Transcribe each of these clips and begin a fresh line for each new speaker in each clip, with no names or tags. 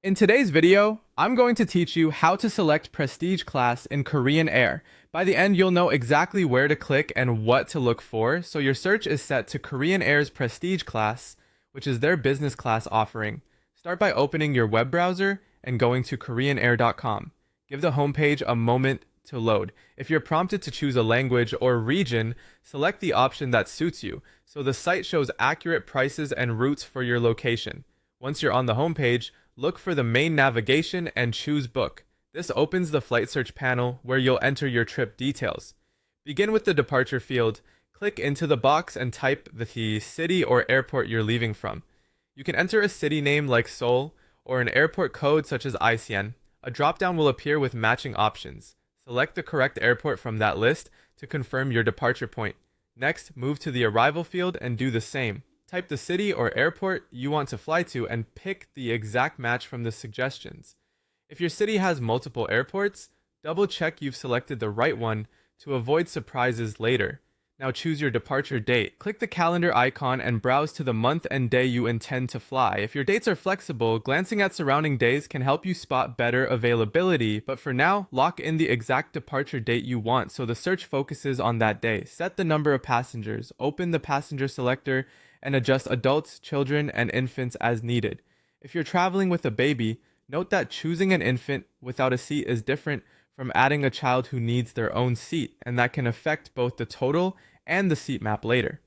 In today's video, I'm going to teach you how to select Prestige class in Korean Air. By the end, you'll know exactly where to click and what to look for, so your search is set to Korean Air's Prestige class, which is their business class offering. Start by opening your web browser and going to koreanair.com. Give the homepage a moment to load. If you're prompted to choose a language or region, select the option that suits you, so the site shows accurate prices and routes for your location. Once you're on the homepage, look for the main navigation and choose Book. This opens the flight search panel where you'll enter your trip details. Begin with the departure field, click into the box and type the city or airport you're leaving from. You can enter a city name like Seoul or an airport code such as ICN. A drop-down will appear with matching options. Select the correct airport from that list to confirm your departure point. Next, move to the arrival field and do the same. Type the city or airport you want to fly to and pick the exact match from the suggestions. If your city has multiple airports, double check you've selected the right one to avoid surprises later. Now choose your departure date. Click the calendar icon and browse to the month and day you intend to fly. If your dates are flexible, glancing at surrounding days can help you spot better availability, but for now, lock in the exact departure date you want so the search focuses on that day. Set the number of passengers, open the passenger selector, and adjust adults, children, and infants as needed. If you're traveling with a baby, note that choosing an infant without a seat is different from adding a child who needs their own seat, and that can affect both the total and the seat map later.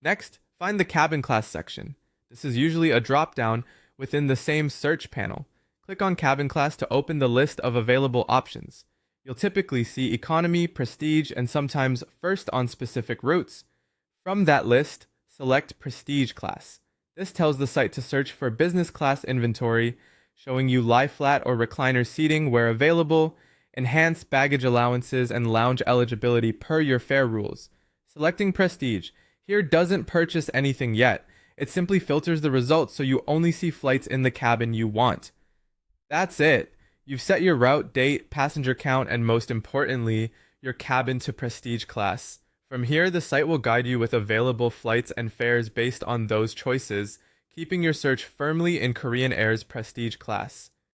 Next, find the cabin class section. This is usually a drop-down within the same search panel. Click on cabin class to open the list of available options. You'll typically see economy, prestige, and sometimes first on specific routes. From that list, select Prestige class. This tells the site to search for business class inventory, showing you lie flat or recliner seating where available, enhanced baggage allowances, and lounge eligibility per your fare rules. Selecting Prestige here doesn't purchase anything yet. It simply filters the results so you only see flights in the cabin you want. That's it. You've set your route, date, passenger count, and most importantly, your cabin to Prestige class. From here, the site will guide you with available flights and fares based on those choices, keeping your search firmly in Korean Air's Prestige class.